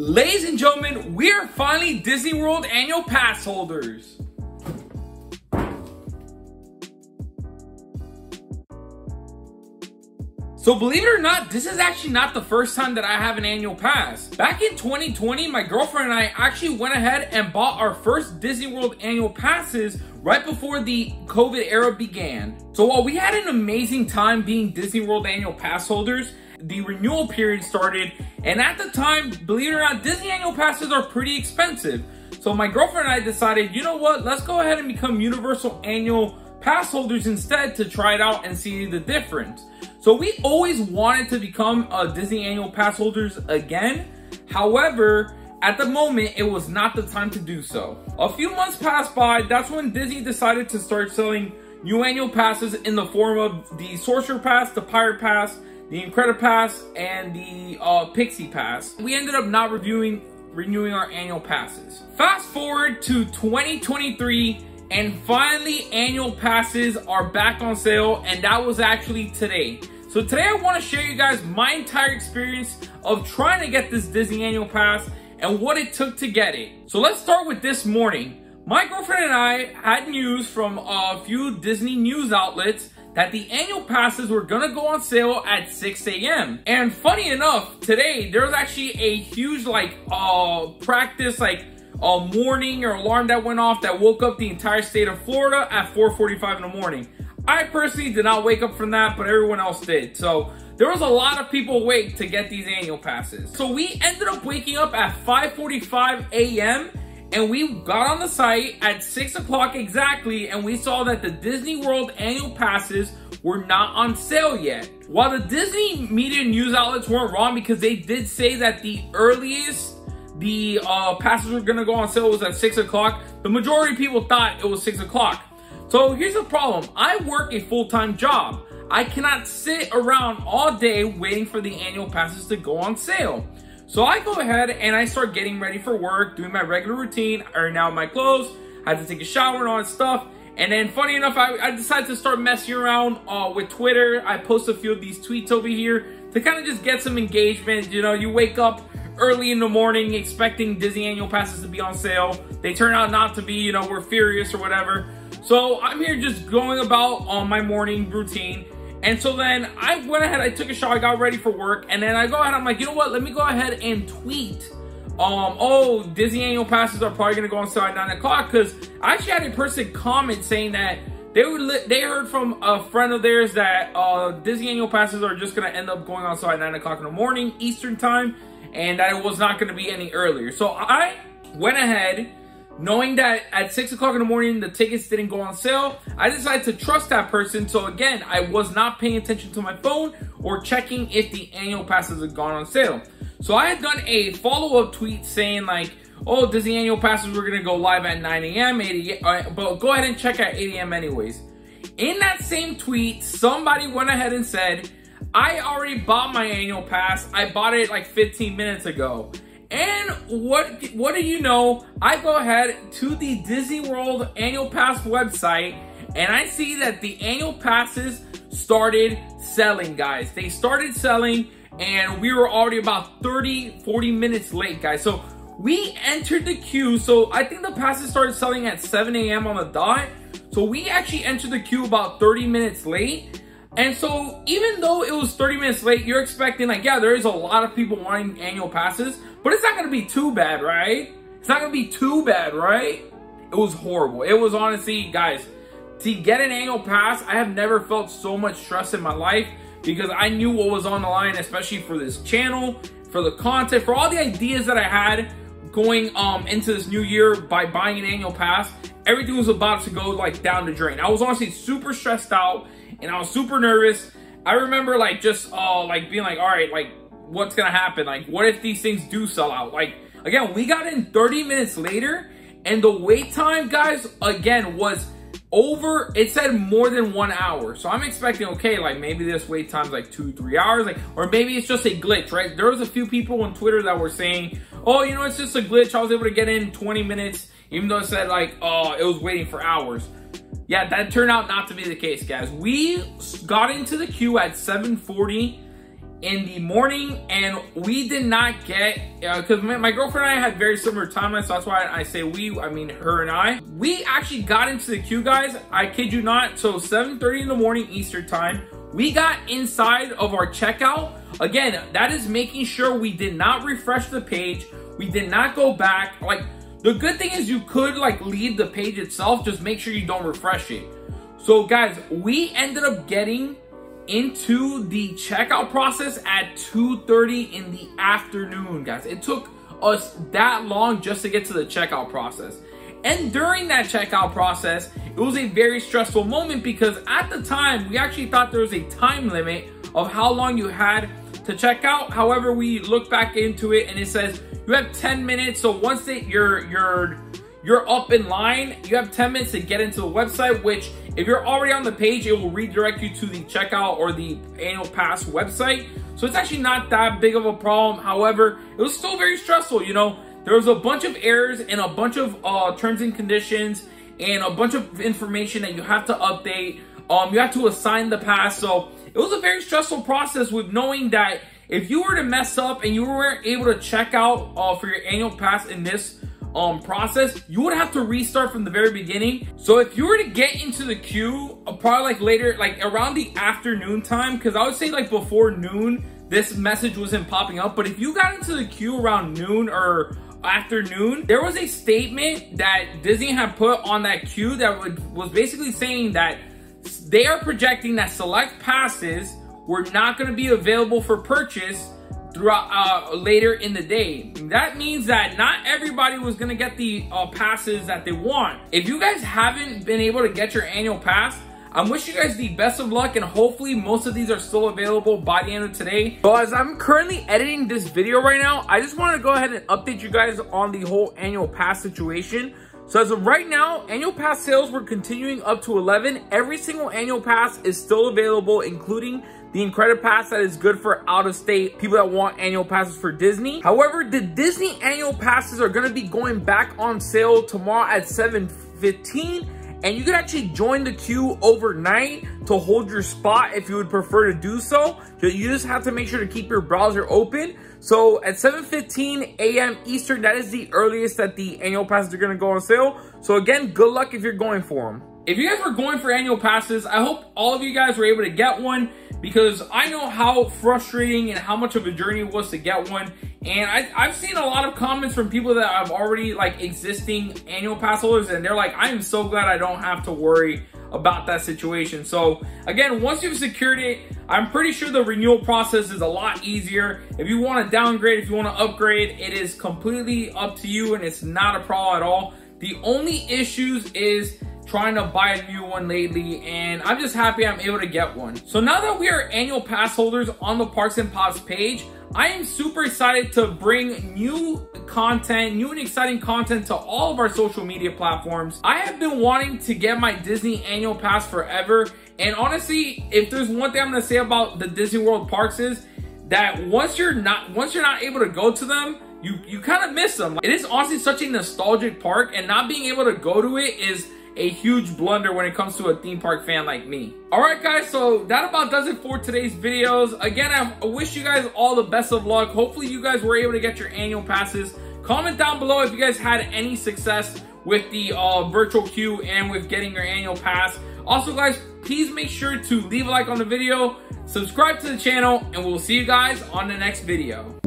Ladies and gentlemen, we are finally Disney World annual pass holders. So believe it or not, this is actually not the first time that I have an annual pass. Back in 2020, my girlfriend and I actually went ahead and bought our first Disney World annual passes right before the COVID era began. So while we had an amazing time being Disney World annual pass holders, the renewal period started, and at the time, believe it or not, Disney annual passes are pretty expensive. So my girlfriend and I decided, you know what, let's go ahead and become universal annual pass holders instead to try it out and see the difference. So we always wanted to become a Disney annual pass holders again. However, at the moment, it was not the time to do so. A few months passed by. That's when Disney decided to start selling new annual passes in the form of the Sorcerer Pass, the Pirate Pass, the Incredipass, and the Pixie Pass. We ended up not renewing our annual passes. Fast forward to 2023, and finally annual passes are back on sale, and that was actually today. So today I want to share you guys my entire experience of trying to get this Disney annual pass and what it took to get it. So let's start with this morning. My girlfriend and I had news from a few Disney news outlets that the annual passes were gonna go on sale at 6 a.m. And funny enough, today there was actually a huge practice morning or alarm that went off that woke up the entire state of Florida at 4:45 in the morning. I personally did not wake up from that, but everyone else did. So there was a lot of people awake to get these annual passes. So we ended up waking up at 5:45 a.m. and we got on the site at 6 o'clock exactly, and we saw that the Disney World annual passes were not on sale yet. While the Disney media news outlets weren't wrong, because they did say that the earliest the passes were gonna go on sale was at 6 o'clock, the majority of people thought it was 6 o'clock. So here's the problem. I work a full-time job. I cannot sit around all day waiting for the annual passes to go on sale. So I go ahead and I start getting ready for work, doing my regular routine, ironing out my clothes, I had to take a shower and all that stuff. And then funny enough, I decided to start messing around with Twitter. I post a few of these tweets over here to kind of just get some engagement. You know, you wake up early in the morning expecting Disney annual passes to be on sale. They turn out not to be, you know, we're furious or whatever. So I'm here just going about on my morning routine. And so then I went ahead, I took a shower, I got ready for work, and then I go ahead, I'm like, you know what, let me go ahead and tweet. Oh, Disney annual passes are probably gonna go on sale at 9 o'clock, because I actually had a person comment saying that they heard from a friend of theirs that Disney annual passes are just gonna end up going on sale at 9 o'clock in the morning, Eastern time, and that it was not gonna be any earlier. So I went ahead, knowing that at 6 o'clock in the morning, the tickets didn't go on sale, I decided to trust that person. So again, I was not paying attention to my phone or checking if the annual passes had gone on sale. So I had done a follow-up tweet saying like, oh, Disney annual passes were gonna go live at 9 a.m., 8 a.m., but go ahead and check at 8 a.m. anyways. In that same tweet, somebody went ahead and said, I already bought my annual pass. I bought it like 15 minutes ago. And what do you know, I go ahead to the Disney World annual pass website, and I see that the annual passes started selling, guys. They started selling, and we were already about 30-40 minutes late, guys. So we entered the queue. So I think the passes started selling at 7 a.m. on the dot. So we actually entered the queue about 30 minutes late. And so even though it was 30 minutes late, you're expecting like, yeah, there is a lot of people wanting annual passes, but it's not going to be too bad, right? It's not going to be too bad, right? It was horrible. It was honestly, guys, to get an annual pass, I have never felt so much stress in my life, because I knew what was on the line, especially for this channel, for the content, for all the ideas that I had going into this new year by buying an annual pass. Everything was about to go like down the drain. I was honestly super stressed out, and I was super nervous. I remember like just like being like, all right, like what's gonna happen? Like, what if these things do sell out? Like, again, we got in 30 minutes later, and the wait time, guys, again, was over. It said more than 1 hour. So I'm expecting, okay, like maybe this wait time's like 2-3 hours, like, or maybe it's just a glitch, right? There was a few people on Twitter that were saying, oh, you know, it's just a glitch. I was able to get in 20 minutes, even though it said like, oh, it was waiting for hours. Yeah, that turned out not to be the case, guys. We got into the queue at 7:40, in the morning, and we did not get, because my girlfriend and I had very similar timelines, so that's why I say we, I mean her and I. We actually got into the queue, guys, I kid you not, so 7:30 in the morning Eastern time. We got inside of our checkout. Again, that is making sure we did not refresh the page, we did not go back. Like, the good thing is you could like leave the page itself, just make sure you don't refresh it. So guys, we ended up getting into the checkout process at 2:30 in the afternoon, guys. It took us that long just to get to the checkout process. And during that checkout process, it was a very stressful moment because at the time, we actually thought there was a time limit of how long you had to check out. However, we looked back into it and it says you have 10 minutes. So once you're up in line, you have 10 minutes to get into the website, which if you're already on the page, it will redirect you to the checkout or the annual pass website. So it's actually not that big of a problem. However, it was still very stressful. You know, there was a bunch of errors and a bunch of terms and conditions and a bunch of information that you have to update. You have to assign the pass. So it was a very stressful process with knowing that if you were to mess up and you weren't able to check out for your annual pass in this process, you would have to restart from the very beginning. So if you were to get into the queue probably like later, like around the afternoon time, because I would say like before noon this message wasn't popping up, but if you got into the queue around noon or afternoon, there was a statement that Disney had put on that queue that was basically saying that they are projecting that select passes were not going to be available for purchase throughout later in the day. That means that not everybody was gonna get the passes that they want. If you guys haven't been able to get your annual pass, I wish you guys the best of luck, and hopefully most of these are still available by the end of today. So as I'm currently editing this video right now, I just want to go ahead and update you guys on the whole annual pass situation. So as of right now, annual pass sales were continuing up to 11. Every single annual pass is still available, including the Incredible Pass that is good for out-of-state people that want annual passes for Disney. However, the Disney annual passes are going to be going back on sale tomorrow at 7:15, and you can actually join the queue overnight to hold your spot if you would prefer to do so. You just have to make sure to keep your browser open. So at 7:15 a.m. Eastern, that is the earliest that the annual passes are going to go on sale. So again, good luck if you're going for them. If you guys were going for annual passes, I hope all of you guys were able to get one, because I know how frustrating and how much of a journey it was to get one. And I've seen a lot of comments from people that have already like existing annual pass holders, and they're like, I am so glad I don't have to worry about that situation. So again, once you've secured it, I'm pretty sure the renewal process is a lot easier. If you want to downgrade, if you want to upgrade, it is completely up to you, and it's not a problem at all. The only issues is trying to buy a new one lately, and I'm just happy I'm able to get one. So now that we are annual pass holders on the Parks and Pops page, I am super excited to bring new content, new and exciting content to all of our social media platforms. I have been wanting to get my Disney annual pass forever, and honestly, if there's one thing I'm gonna say about the Disney World parks is that once you're not able to go to them, you kind of miss them. It is honestly such a nostalgic park, and not being able to go to it is a huge blunder when it comes to a theme park fan like me. Alright guys, so that about does it for today's videos. Again, I wish you guys all the best of luck. Hopefully you guys were able to get your annual passes. Comment down below if you guys had any success with the virtual queue and with getting your annual pass. Also guys, please make sure to leave a like on the video, subscribe to the channel, and we'll see you guys on the next video.